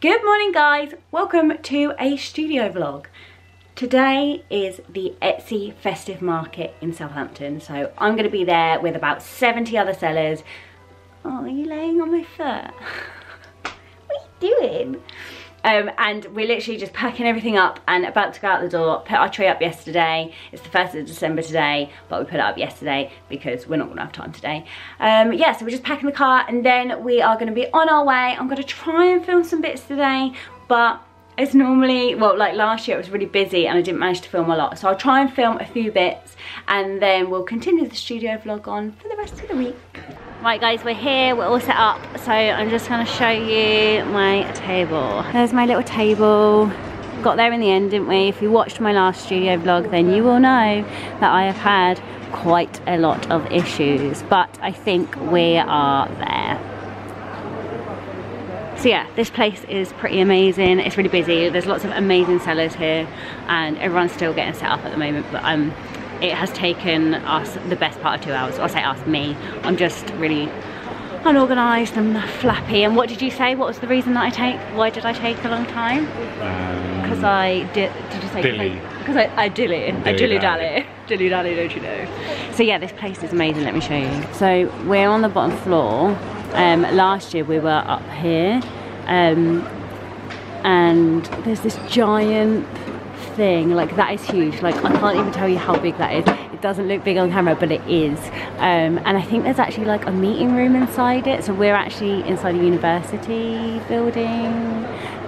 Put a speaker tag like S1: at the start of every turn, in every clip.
S1: Good morning guys, welcome to a studio vlog. Today is the Etsy Festive market in Southampton, so I'm going to be there with about 70 other sellers. Oh, are you laying on my foot? What are you doing? And we're literally just packing everything up and about to go out the door. Put our tree up yesterday. It's the 1st of December today, but we put it up yesterday because we're not going to have time today. Yeah, so we're just packing the car and then we are going to be on our way. I'm going to try and film some bits today, but it's normally, well, like last year it was really busy and I didn't manage to film a lot. So I'll try and film a few bits and then we'll continue the studio vlog on for the rest of the week. Right guys, we're here, we're all set up, so I'm just going to show you my table. There's my little table. Got there in the end, didn't we? If you watched my last studio vlog, then you will know that I have had quite a lot of issues, but I think we are there. So yeah, this place is pretty amazing. It's really busy. There's lots of amazing sellers here and everyone's still getting set up at the moment, but it has taken us the best part of 2 hours. I say us, me. I'm just really unorganised and flappy. And what did you say? What was the reason that why did I take a long time? Because did you say?
S2: Dilly.
S1: Because I dilly-dally, don't you know? So yeah, this place is amazing, let me show you. So we're on the bottom floor. Last year we were up here. And there's this giant thing, like that is huge. Like I can't even tell you how big that is. It doesn't look big on camera, but it is. And I think there's actually like a meeting room inside it. So we're actually inside a university building,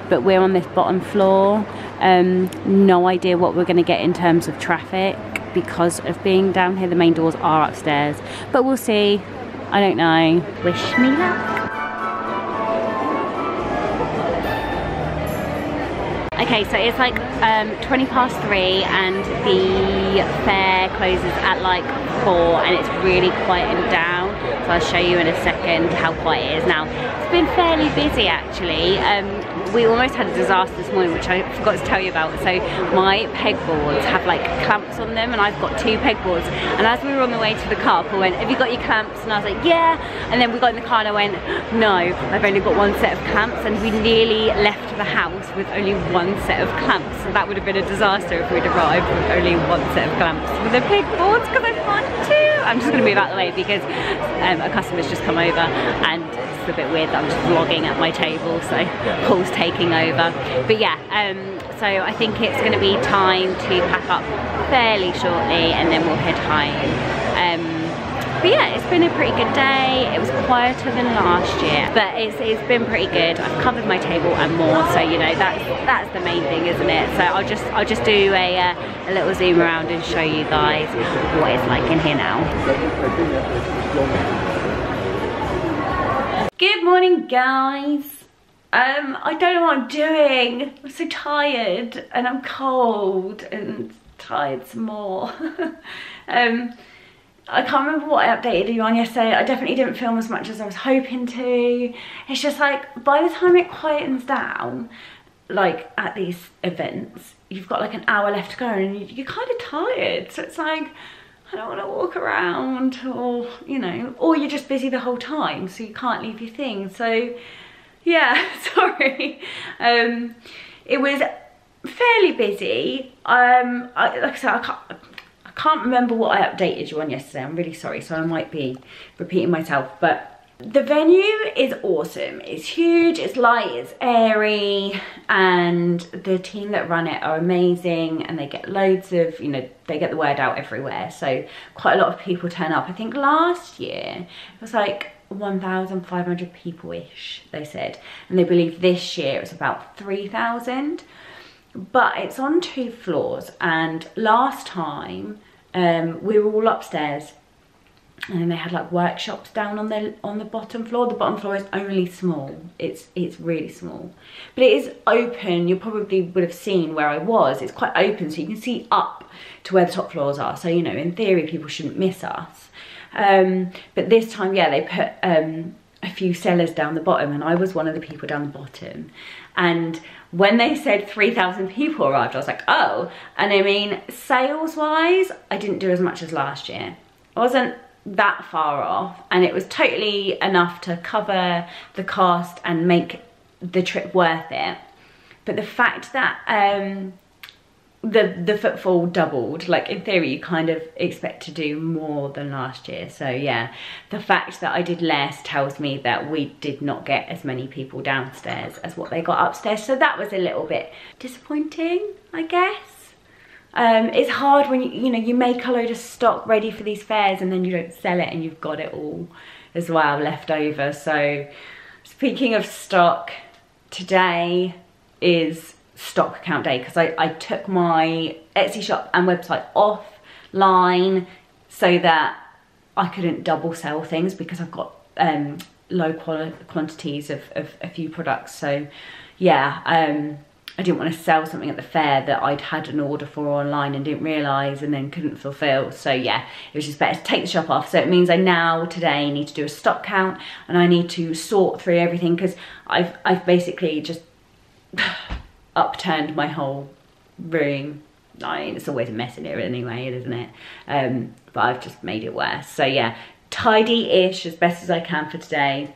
S1: but we're on this bottom floor. No idea what we're going to get in terms of traffic because of being down here. The main doors are upstairs, but we'll see. I don't know. Wish me luck. Okay, so it's like 20 past 3 and the fair closes at like 4 and it's really quieting down. So I'll show you in a second how quiet it is now. It's been fairly busy actually. We almost had a disaster this morning, which I forgot to tell you about. So my pegboards have like clamps on them and I've got 2 pegboards. And as we were on the way to the car, Paul went, "Have you got your clamps?" And I was like, "Yeah." And then we got in the car and I went, "No, I've only got 1 set of clamps." And we nearly left the house with only 1 set of clamps. So that would have been a disaster if we'd arrived with only 1 set of clamps for the pegboards because I want to. I'm just going to move out of the way because a customer's just come over and it's a bit weird that I'm just vlogging at my table, so Paul's taking over. But yeah, so I think it's going to be time to pack up fairly shortly and then we'll head home. But yeah, it's been a pretty good day. It was quieter than last year, but it's been pretty good. I've covered my table and more, so you know that's the main thing, isn't it? So I'll just do a little zoom around and show you guys what it's like in here now. Good morning, guys. I don't know what I'm doing. I'm so tired and I'm cold and tired some more. I can't remember what I updated you on yesterday. I definitely didn't film as much as I was hoping to. It's just like, by the time it quietens down, like at these events, you've got like an hour left to go and you're kind of tired. So it's like, I don't want to walk around or, you know, or you're just busy the whole time so you can't leave your things. So yeah, sorry. It was fairly busy. Like I said, I can't remember what I updated you on yesterday. I'm really sorry, so I might be repeating myself, but the venue is awesome. It's huge, it's light, it's airy, and the team that run it are amazing and they get loads of, you know, they get the word out everywhere. So quite a lot of people turn up. I think last year it was like 1,500 people-ish, they said. And they believe this year it's about 3,000. But it's on 2 floors, and last time we were all upstairs and then they had like workshops down on the bottom floor. The bottom floor is only small. It's really small, but it is open. You probably would have seen where I was. It's quite open, so you can see up to where the top floors are. So, you know, in theory people shouldn't miss us. But this time, yeah, they put a few sellers down the bottom and I was one of the people down the bottom. And when they said 3,000 people arrived, I was like, oh. And I mean, sales wise, I didn't do as much as last year. I wasn't that far off, and it was totally enough to cover the cost and make the trip worth it. But the fact that the footfall doubled, like in theory you kind of expect to do more than last year. So yeah, the fact that I did less tells me that we did not get as many people downstairs as what they got upstairs. So that was a little bit disappointing, I guess. It's hard when you know, you make a load of stock ready for these fairs and then you don't sell it and you've got it all as well left over. So speaking of stock, today is stock count day because I took my Etsy shop and website offline so that I couldn't double sell things, because I've got low quantities of a few products. So yeah, I didn't want to sell something at the fair that I'd had an order for online and didn't realise and then couldn't fulfil. So yeah, it was just better to take the shop off. So it means I now today need to do a stock count and I need to sort through everything, because I've basically just upturned my whole room. I mean, it's always a mess in here anyway, isn't it? But I've just made it worse. So yeah, tidy-ish as best as I can for today.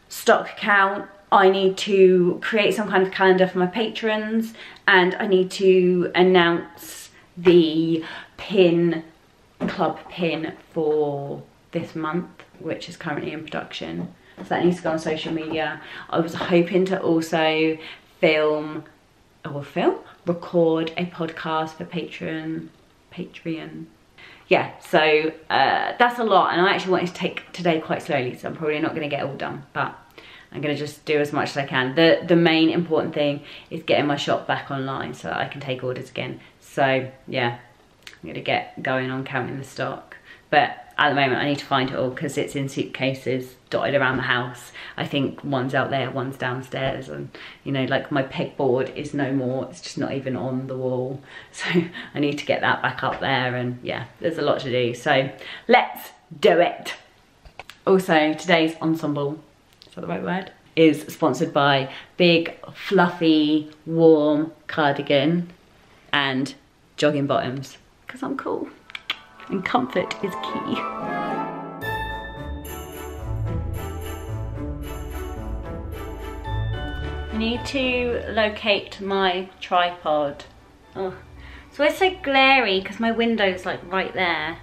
S1: Stock count, I need to create some kind of calendar for my patrons, and I need to announce the club pin for this month, which is currently in production. So that needs to go on social media. I was hoping to also record a podcast for Patreon. Yeah, so that's a lot, and I actually wanted to take today quite slowly, so I'm probably not going to get it all done, but I'm going to just do as much as I can. The main important thing is getting my shop back online so that I can take orders again. So yeah, I'm going to get going on counting the stock. But at the moment I need to find it all because it's in suitcases dotted around the house. I think one's out there, one's downstairs, and you know, like my pegboard is no more, it's just not even on the wall. So I need to get that back up there, and yeah, there's a lot to do. So let's do it. Also, today's ensemble, is that the right word? Is sponsored by big, fluffy, warm cardigan and jogging bottoms, because I'm cool. And comfort is key. I need to locate my tripod. Oh, it's always so glary because my window's like right there.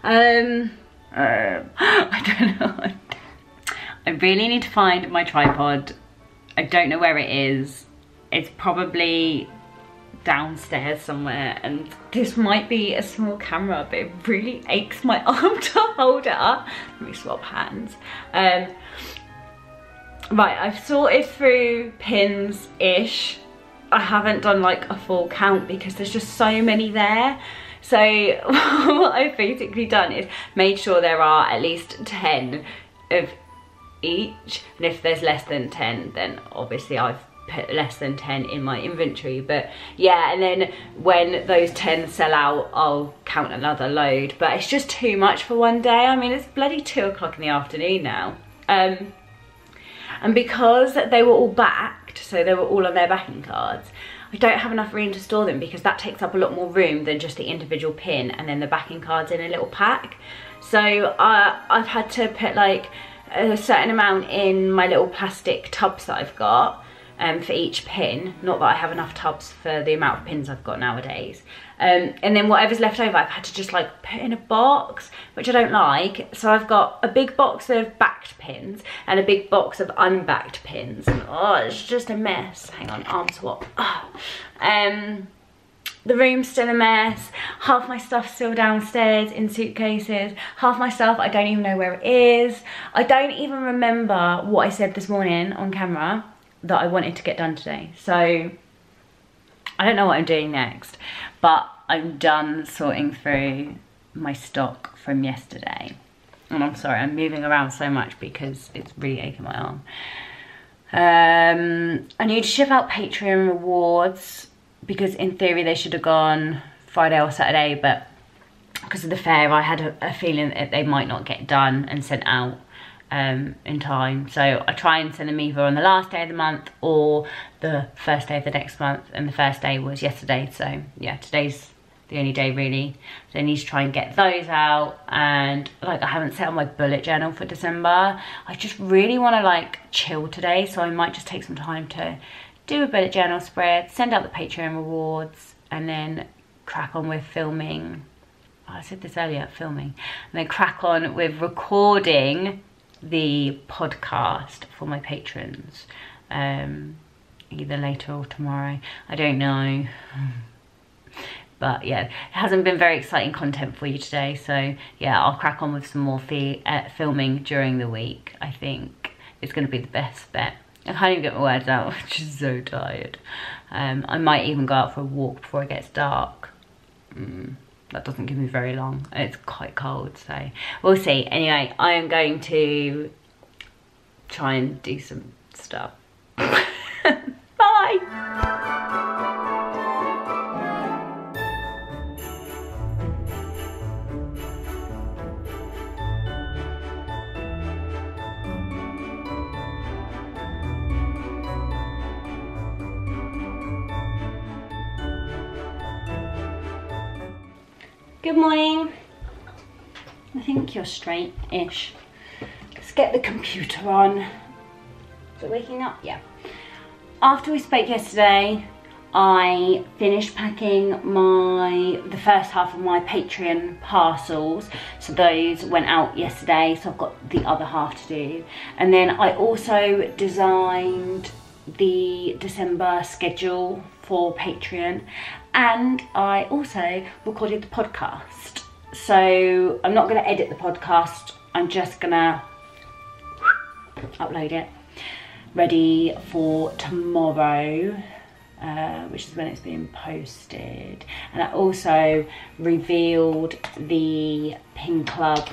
S1: I don't know. I really need to find my tripod. I don't know where it is. It's probably downstairs somewhere, and this might be a small camera, but it really aches my arm to hold it up. Let me swap hands. Right, I've sorted through pins-ish. I haven't done like a full count because there's just so many there. So what I've basically done is made sure there are at least 10 of each, and if there's less than 10, then obviously I've put less than 10 in my inventory. But yeah, and then when those 10 sell out, I'll count another load. But it's just too much for one day. I mean, it's bloody 2 o'clock in the afternoon now. And because they were all backed, so they were all on their backing cards, I don't have enough room to store them, because that takes up a lot more room than just the individual pin and then the backing cards in a little pack. So I've had to put like a certain amount in my little plastic tubs that I've got for each pin. Not that I have enough tubs for the amount of pins I've got nowadays. And then whatever's left over, I've had to just like put in a box, which I don't like. So I've got a big box of backed pins and a big box of unbacked pins. And oh, it's just a mess. Hang on, arm swap. Oh. The room's still a mess. Half my stuff's still downstairs in suitcases. Half my stuff, I don't even know where it is. I don't even remember what I said this morning on camera that I wanted to get done today. So I don't know what I'm doing next, but I'm done sorting through my stock from yesterday. And I'm sorry, I'm moving around so much because it's really aching my arm. I need to ship out Patreon rewards, because in theory they should have gone Friday or Saturday, but because of the fair I had a feeling that they might not get done and sent out in time. So I try and send them either on the last day of the month or the first day of the next month, and the first day was yesterday. So yeah, today's the only day really. So I need to try and get those out. And like I haven't set up my bullet journal for December. I just really want to like chill today, so I might just take some time to do a bullet journal spread, send out the Patreon rewards, and then crack on with filming. Oh, I said this earlier, filming. And then crack on with recording the podcast for my patrons. Either later or tomorrow, I don't know. But yeah, it hasn't been very exciting content for you today, so yeah, I'll crack on with some more filming during the week. I think it's going to be the best bet. I can't even get my words out, I'm just so tired. I might even go out for a walk before it gets dark. That doesn't give me very long. It's quite cold, so we'll see. Anyway, I am going to try and do some stuff. Bye! Good morning. I think you're straight-ish. Let's get the computer on. Is it waking up? Yeah. After we spoke yesterday, I finished packing the first half of my Patreon parcels. So those went out yesterday, so I've got the other half to do. And then I also designed the December schedule for Patreon, and I also recorded the podcast. So I'm not going to edit the podcast, I'm just going to upload it, ready for tomorrow, which is when it's being posted. And I also revealed the Pin Club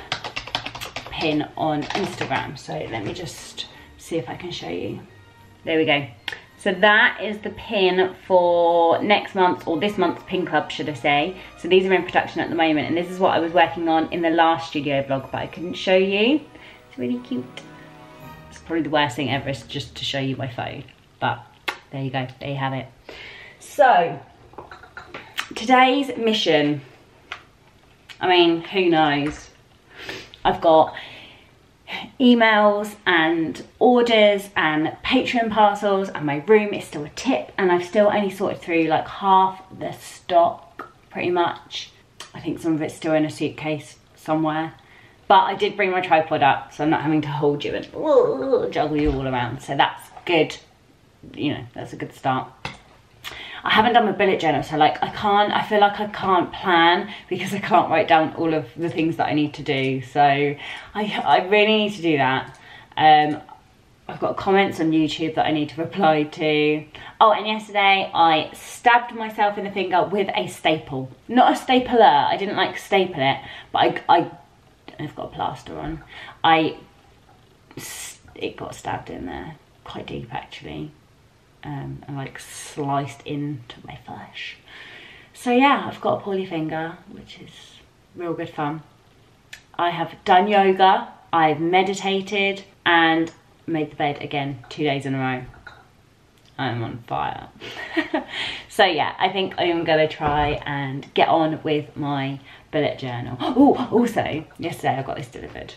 S1: pin on Instagram, so let me just see if I can show you. There we go. So that is the pin for next month, or this month's Pin Club, should I say. So these are in production at the moment, and this is what I was working on in the last studio vlog, but I couldn't show you. It's really cute. It's probably the worst thing ever, is just to show you my phone. But there you go, there you have it. So, today's mission, I mean, who knows? I've got emails and orders and Patreon parcels, and my room is still a tip, and I've still only sorted through like half the stock pretty much. I think some of it's still in a suitcase somewhere, but I did bring my tripod up, so I'm not having to hold you and juggle you all around, so that's good. You know, that's a good start. I haven't done my bullet journal, so like I feel like I can't plan because I can't write down all of the things that I need to do. So I really need to do that. I've got comments on YouTube that I need to reply to. Oh, and yesterday I stabbed myself in the finger with a staple. Not a stapler, I didn't like staple it, but I've got a plaster on. It got stabbed in there, quite deep actually. And like sliced into my flesh. So yeah, I've got a poorly finger, which is real good fun. I have done yoga, I've meditated, and made the bed again 2 days in a row. I'm on fire. So yeah, I think I am gonna try and get on with my bullet journal. Oh, also, yesterday I got this delivered.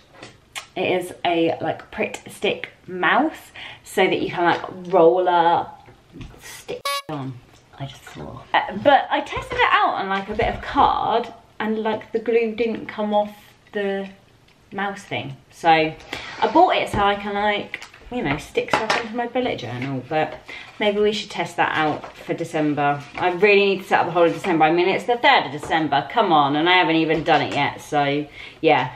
S1: It is a like Pritt stick mouse, so that you can like roller stick on. I just saw. But I tested it out on like a bit of card, and like the glue didn't come off the mouse thing. So I bought it so I can like, you know, stick stuff into my bullet journal, but maybe we should test that out for December. I really need to set up the whole of December. I mean, it's the 3rd of December, come on, and I haven't even done it yet, so yeah,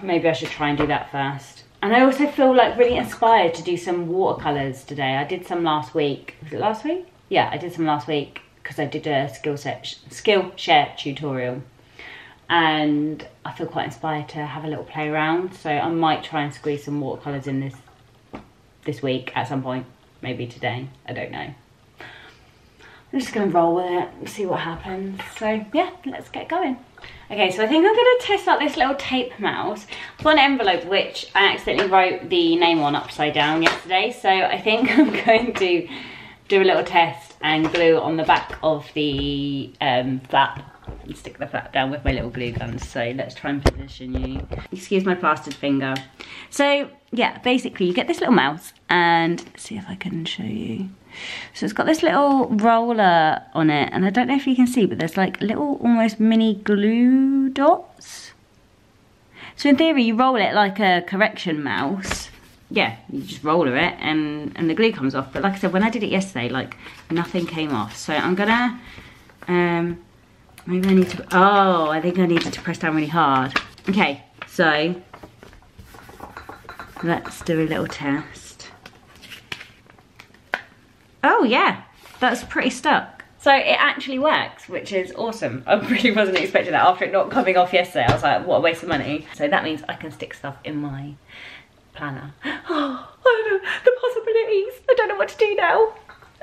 S1: maybe I should try and do that first. And I also feel like really inspired to do some watercolours today. I did some last week. Was it last week? Yeah, I did some last week because I did a Skillshare tutorial. And I feel quite inspired to have a little play around. So I might try and squeeze some watercolours in this week at some point. Maybe today, I don't know. I'm just gonna roll with it and see what happens. So yeah, let's get going. Okay, so I think I'm gonna test out this little tape mouse. I've got an envelope which I accidentally wrote the name on upside down yesterday, so I think I'm going to do a little test and glue on the back of the flap and stick the flap down with my little glue guns. So let's try and position you. Excuse my plastered finger. So yeah, basically you get this little mouse, and let's see if I can show you. So it's got this little roller on it, and I don't know if you can see, but there's like little almost mini glue dots. So in theory you roll it like a correction mouse. Yeah, you just roller it and the glue comes off. But like I said, when I did it yesterday, like nothing came off. So I'm gonna, maybe I need to, oh, I think I needed to press down really hard. Okay, so let's do a little test. Oh yeah, that's pretty stuck. So it actually works, which is awesome. I really wasn't expecting that after it not coming off yesterday. I was like, what a waste of money. So that means I can stick stuff in my planner. Oh, I don't know, the possibilities. I don't know what to do now.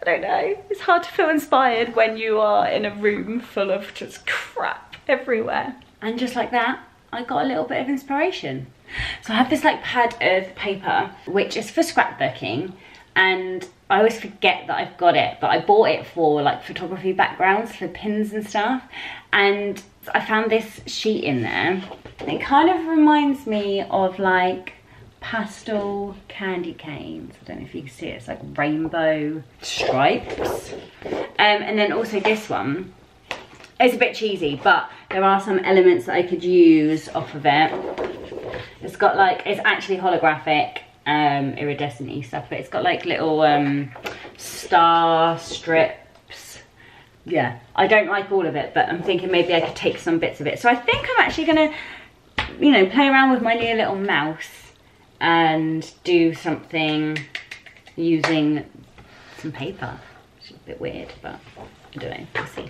S1: I don't know. It's hard to feel inspired when you are in a room full of just crap everywhere. And just like that, I got a little bit of inspiration. So I have this like pad of paper, which is for scrapbooking, and I always forget that I've got it, but I bought it for like photography backgrounds, for pins and stuff. And I found this sheet in there. It kind of reminds me of like pastel candy canes. I don't know if you can see it. It's like rainbow stripes. And then also this one. It's a bit cheesy, but there are some elements that I could use off of it. It's got like, it's actually holographic, iridescent-y stuff, but it's got like little star strips. Yeah, I don't like all of it, but I'm thinking maybe I could take some bits of it. So I think I'm actually gonna, you know, play around with my new little mouse and do something using some paper. Which is a bit weird, but I don't know, we'll see.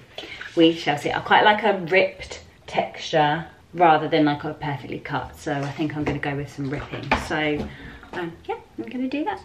S1: We shall see. I quite like a ripped texture rather than like a perfectly cut, so I think I'm going to go with some ripping. So yeah, I'm going to do that.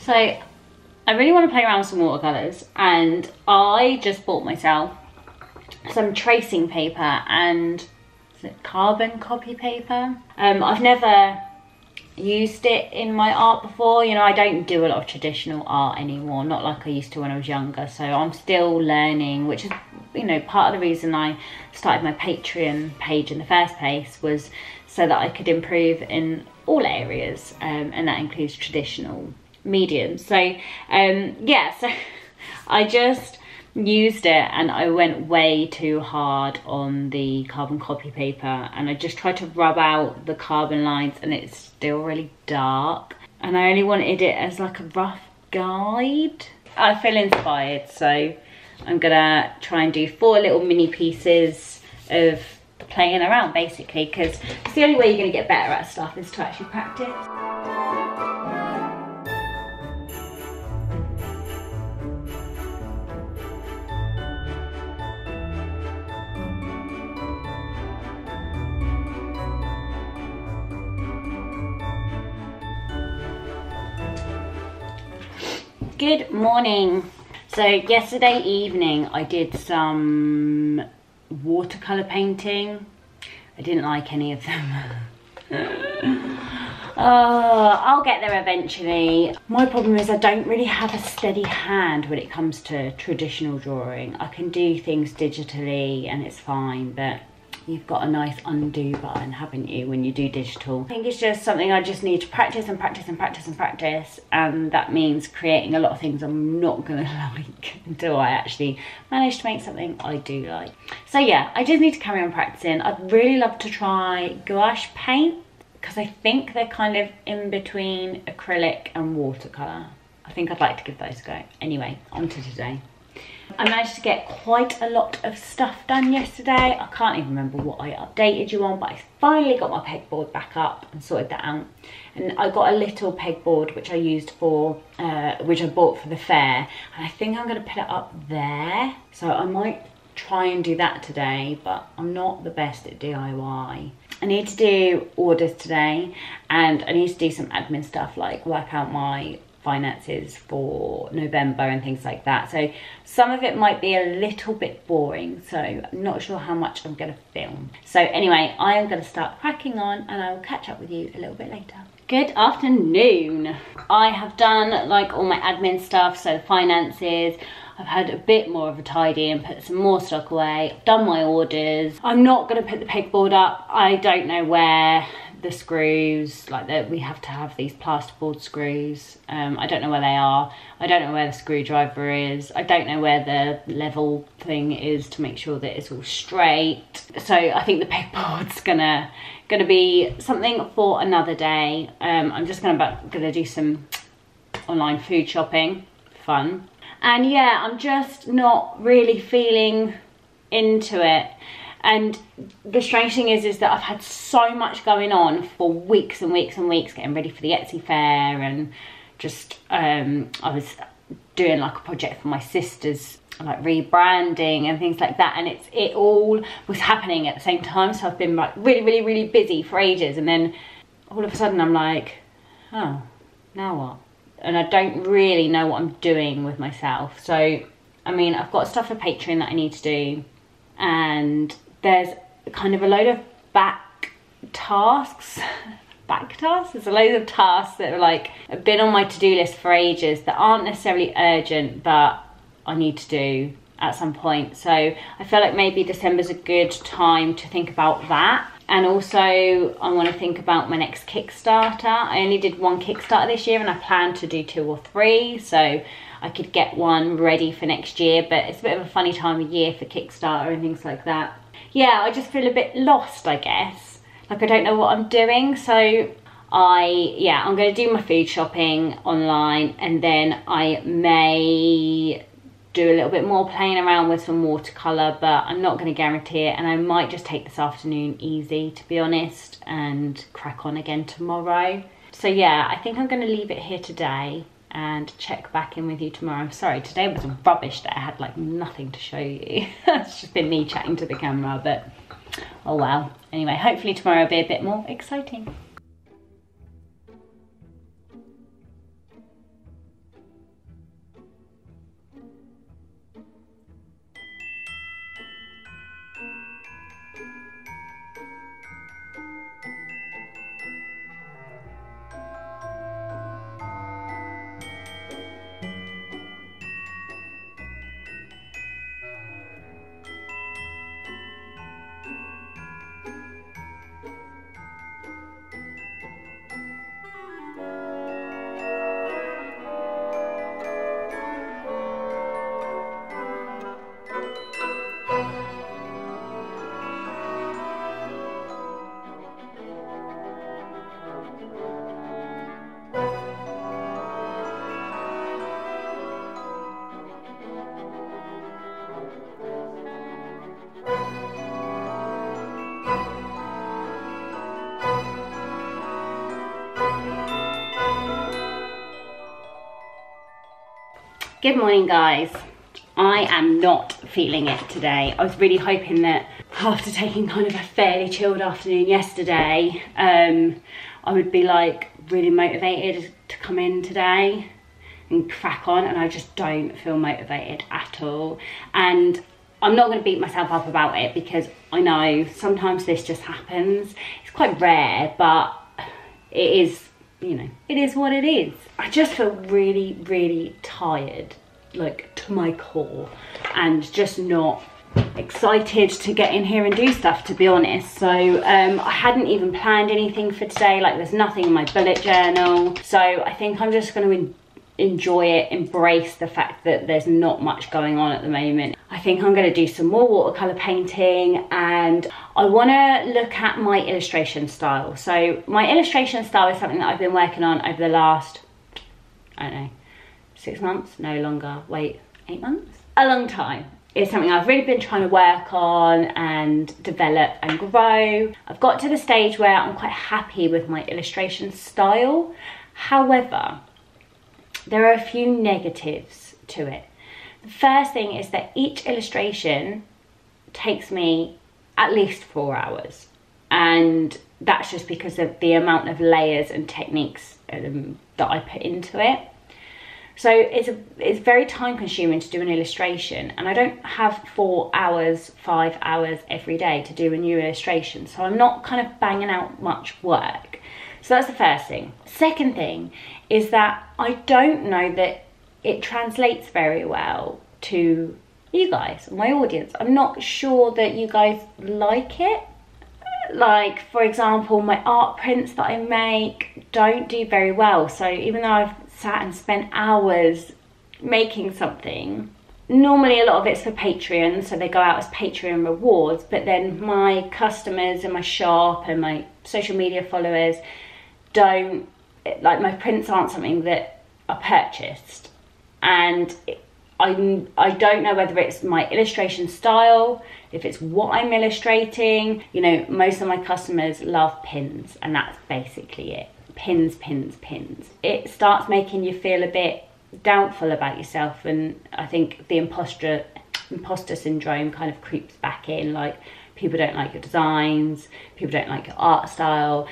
S1: So I really want to play around with some watercolours, and I just bought myself some tracing paper and carbon copy paper. I've never used it in my art before. You know, I don't do a lot of traditional art anymore, not like I used to when I was younger, so I'm still learning, which is, you know, part of the reason I started my Patreon page in the first place, was so that I could improve in all areas, and that includes traditional mediums. So yeah, so I just used it and I went way too hard on the carbon copy paper, and I just tried to rub out the carbon lines and it's still really dark, and I only wanted it as like a rough guide. I feel inspired, so I'm gonna try and do 4 little mini pieces of playing around, basically, because it's the only way you're gonna get better at stuff is to actually practice. Good morning. So yesterday evening I did some watercolour painting. I didn't like any of them. I'll get there eventually. My problem is I don't really have a steady hand when it comes to traditional drawing. I can do things digitally and it's fine, but you've got a nice undo button, haven't you, when you do digital. I think it's just something I just need to practice and practice and practice and practice, and that means creating a lot of things I'm not gonna like until I actually manage to make something I do like. So yeah, I just need to carry on practicing. I'd really love to try gouache paint, because I think they're kind of in between acrylic and watercolour. I think I'd like to give those a go. Anyway, on to today. I managed to get quite a lot of stuff done yesterday. I can't even remember what I updated you on, but I finally got my pegboard back up and sorted that out. And I got a little pegboard which I used for, which I bought for the fair, and I think I'm going to put it up there. So I might try and do that today, but I'm not the best at DIY. I need to do orders today, and I need to do some admin stuff like work out my finances for November and things like that. So some of it might be a little bit boring, so I'm not sure how much I'm going to film. So anyway, I am going to start cracking on and I will catch up with you a little bit later. Good afternoon. I have done like all my admin stuff, so the finances. I've had a bit more of a tidy and put some more stock away. I've done my orders. I'm not going to put the pegboard up. I don't know where the screws, like that, we have to have these plasterboard screws. I don't know where they are. I don't know where the screwdriver is. I don't know where the level thing is to make sure that it's all straight. So I think the pegboard's gonna be something for another day. I'm just gonna do some online food shopping, fun. And yeah, I'm just not really feeling into it. And the strange thing is that I've had so much going on for weeks and weeks and weeks, getting ready for the Etsy fair, and just I was doing like a project for my sister's, like rebranding and things like that, and it all was happening at the same time. So I've been like really busy for ages, and then all of a sudden I'm like, oh, now what? And I don't really know what I'm doing with myself. So I mean, I've got stuff for Patreon that I need to do, and there's kind of a load of back tasks. There's a load of tasks that are like, have been on my to-do list for ages that aren't necessarily urgent, but I need to do at some point. So I feel like maybe December's a good time to think about that. And also I want to think about my next Kickstarter. I only did one Kickstarter this year and I plan to do 2 or 3. So I could get one ready for next year, but it's a bit of a funny time of year for Kickstarter and things like that. Yeah, I just feel a bit lost, I guess. Like I don't know what I'm doing. So I'm going to do my food shopping online, and then I may do a little bit more playing around with some watercolour, but I'm not going to guarantee it, and I might just take this afternoon easy, to be honest, and crack on again tomorrow. So yeah, I think I'm going to leave it here today and check back in with you tomorrow. I'm sorry, today was rubbish that I had like nothing to show you. It's just been me chatting to the camera, but oh well. Anyway, hopefully tomorrow will be a bit more exciting.
S2: Good morning, guys. I am not feeling it today. I was really hoping that after taking kind of a fairly chilled afternoon yesterday, I would be like really motivated to come in today and crack on, and I just don't feel motivated at all. And I'm not going to beat myself up about it because I know sometimes this just happens. It's quite rare, but it is, you know, it is what it is. I just feel really, really tired, like to my core, and just not excited to get in here and do stuff, to be honest. So I hadn't even planned anything for today. Like, there's nothing in my bullet journal. So I think I'm just going to enjoy it, embrace the fact that there's not much going on at the moment. I think I'm going to do some more watercolor painting, and I want to look at my illustration style. So my illustration style is something that I've been working on over the last, I don't know, 6 months, no longer, wait, 8 months? A long time. It's something I've really been trying to work on and develop and grow. I've got to the stage where I'm quite happy with my illustration style. However, there are a few negatives to it. The first thing is that each illustration takes me at least 4 hours. And that's just because of the amount of layers and techniques that I put into it. So it's very time consuming to do an illustration, and I don't have 4 hours, 5 hours every day to do a new illustration. So I'm not kind of banging out much work. So that's the first thing. Second thing is that I don't know that it translates very well to you guys, my audience. I'm not sure that you guys like it. Like, for example, my art prints that I make don't do very well. So even though I've sat and spent hours making something, normally a lot of it's for Patreon, so they go out as Patreon rewards, but then my customers in my shop and my social media followers don't, like, my prints aren't something that are purchased. And I don't know whether it's my illustration style, if it's what I'm illustrating. You know, most of my customers love pins, and that's basically it. Pins, pins, pins. It starts making you feel a bit doubtful about yourself, and I think the imposter syndrome kind of creeps back in. Like, people don't like your designs, people don't like your art style,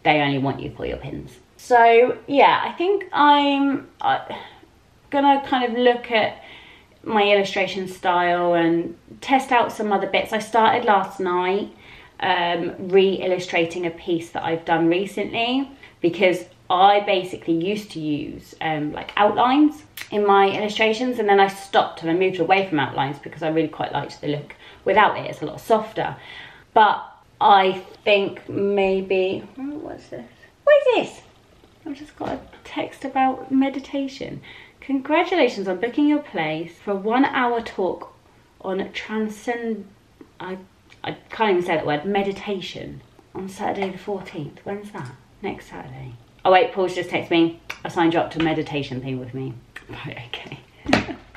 S2: they only want you for your pins. So yeah, I think I'm gonna kind of look at my illustration style and test out some other bits. I started last night re-illustrating a piece that I've done recently, because I basically used to use like outlines in my illustrations, and then I stopped and I moved away from outlines because I really quite liked the look without it. It's a lot softer. But I think maybe, oh, what's this? What is this? I've just got a text about meditation. Congratulations on booking your place for a 1 hour talk on I can't even say that word, meditation, on Saturday the 14th. When's that? Next Saturday. Oh wait, Paul's just texted me. I signed you up to a meditation thing with me. Right, okay.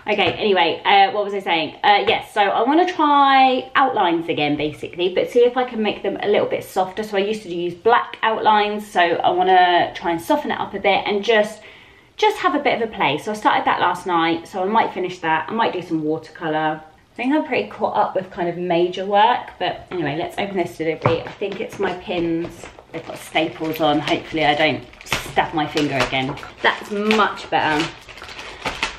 S2: Okay, anyway, what was I saying? Yes, so I want to try outlines again, basically, but see if I can make them a little bit softer. So I used to use black outlines, so I want to try and soften it up a bit and just have a bit of a play. So I started that last night, so I might finish that. I might do some watercolour. I think I'm pretty caught up with kind of major work, but anyway, let's open this delivery. I think it's my pins. They've got staples on. Hopefully I don't stab my finger again. That's much better.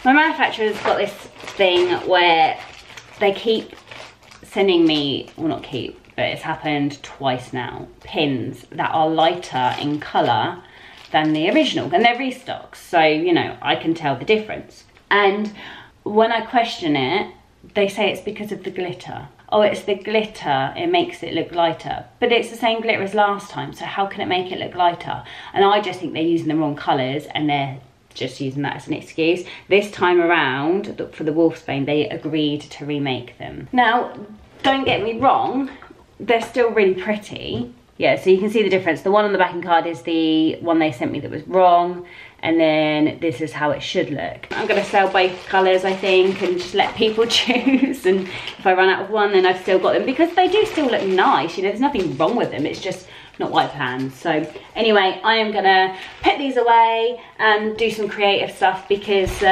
S2: My manufacturer's got this thing where they keep sending me, well, not keep, but it's happened twice now, pins that are lighter in colour than the original, and they're restocks, so you know, I can tell the difference. And when I question it, they say it's because of the glitter. Oh, it's the glitter, it makes it look lighter, but it's the same glitter as last time, so how can it make it look lighter? And I just think they're using the wrong colours, and they're just using that as an excuse. This time around, for the Wolfsbane, they agreed to remake them. Now, don't get me wrong, they're still really pretty. Yeah, so you can see the difference. The one on the backing card is the one they sent me that was wrong, and then this is how it should look. I'm gonna sell both colours, I think, and just let people choose, and if I run out of one, then I've still got them, because they do still look nice, you know, there's nothing wrong with them, it's just not what I planned. So anyway, I am gonna put these away and do some creative stuff, because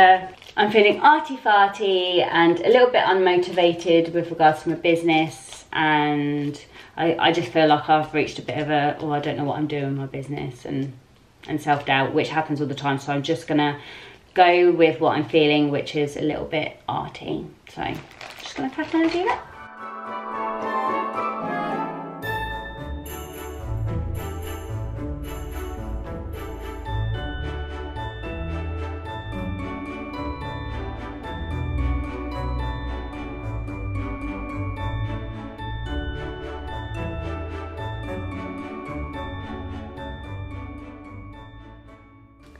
S2: I'm feeling arty-farty and a little bit unmotivated with regards to my business, and I just feel like I've reached a bit of a, oh, I don't know what I'm doing in my business, and self-doubt, which happens all the time. So I'm just gonna go with what I'm feeling, which is a little bit arty. So I'm just gonna crack on and do that.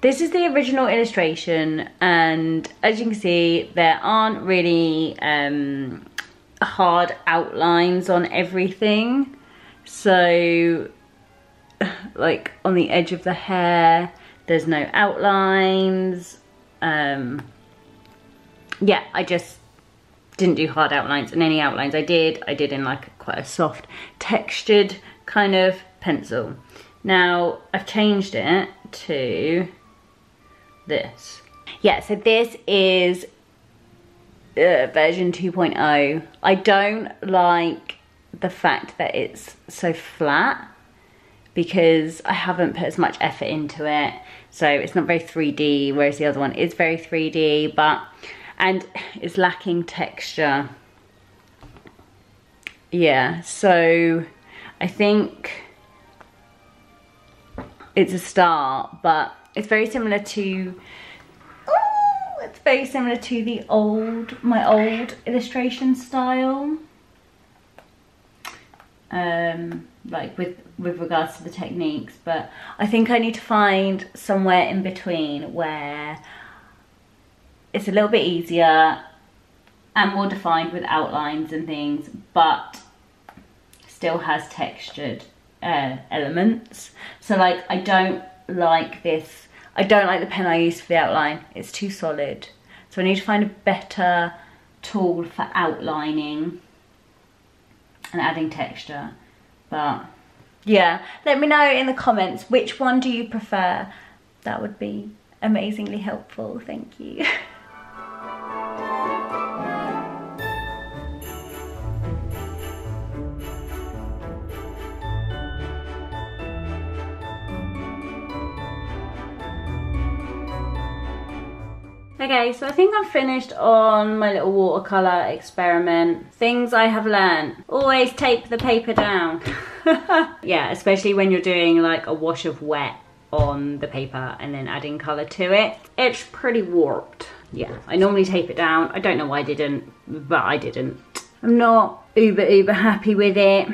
S2: This is the original illustration, and as you can see, there aren't really hard outlines on everything. So, like on the edge of the hair, there's no outlines. Yeah, I just didn't do hard outlines, and any outlines I did in like quite a soft, textured kind of pencil. Now, I've changed it to this. Yeah, so this is version 2.0. I don't like the fact that it's so flat because I haven't put as much effort into it. So it's not very 3D, whereas the other one is very 3D, and it's lacking texture. Yeah, so I think it's a start, but it's very similar to, my old illustration style. Like with regards to the techniques, but I think I need to find somewhere in between where it's a little bit easier and more defined with outlines and things, but still has textured elements. So like, I don't like this. I don't like the pen I used for the outline. It's too solid. So I need to find a better tool for outlining and adding texture. But yeah, let me know in the comments, which one do you prefer? That would be amazingly helpful. Thank you. Okay, so I think I'm finished on my little watercolour experiment. Things I have learned. Always tape the paper down. Yeah, especially when you're doing like a wash of wet on the paper and then adding colour to it. It's pretty warped. Yeah, I normally tape it down. I don't know why I didn't, but I didn't. I'm not uber happy with it.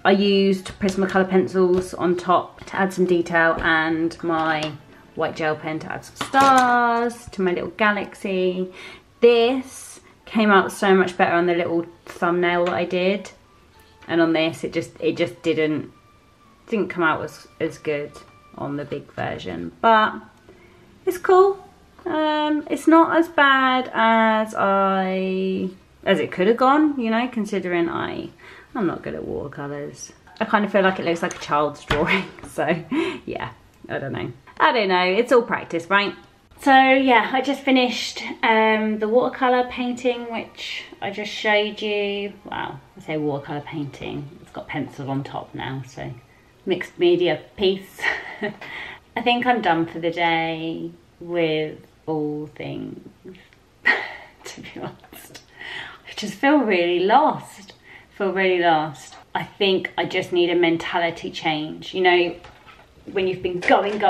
S2: I used Prismacolor pencils on top to add some detail, and my white gel pen to add some stars to my little galaxy. This came out so much better on the little thumbnail that I did, and on this it just didn't come out as good on the big version, but it's cool. It's not as bad as it could have gone, you know, considering I'm not good at watercolors. I kind of feel like it looks like a child's drawing, so yeah, I don't know, it's all practice, right? So yeah, I just finished the watercolor painting, which I just showed you. Wow, I say watercolor painting, it's got pencil on top now, so mixed media piece. I think I'm done for the day with all things, to be honest. I just feel really lost, I think I just need a mentality change. You know, when you've been going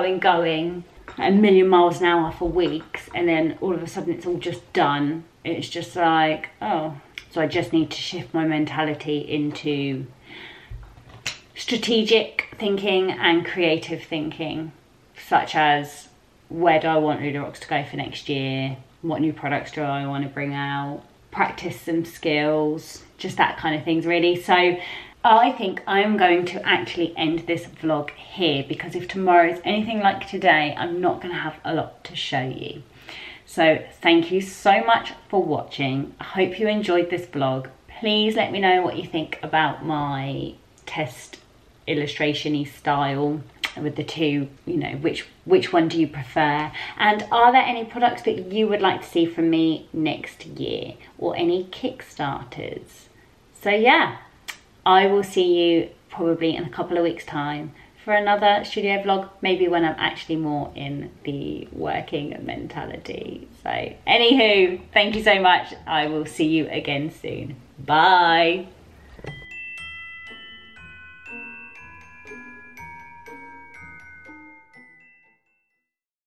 S2: at a million miles an hour for weeks, and then all of a sudden it's all just done. It's just like, oh. So I just need to shift my mentality into strategic thinking and creative thinking, such as, where do I want Ludarocks to go for next year? What new products do I want to bring out? Practice some skills, just that kind of things really. So I think I'm going to actually end this vlog here, because if tomorrow is anything like today, I'm not going to have a lot to show you. So thank you so much for watching. I hope you enjoyed this vlog. Please let me know what you think about my test illustration-y style. with the two, you know, which one do you prefer, and are there any products that you would like to see from me next year, or any Kickstarters? So yeah, I will see you probably in a couple of weeks' time for another studio vlog, maybe when I'm actually more in the working mentality. So anywho, thank you so much. I will see you again soon. Bye.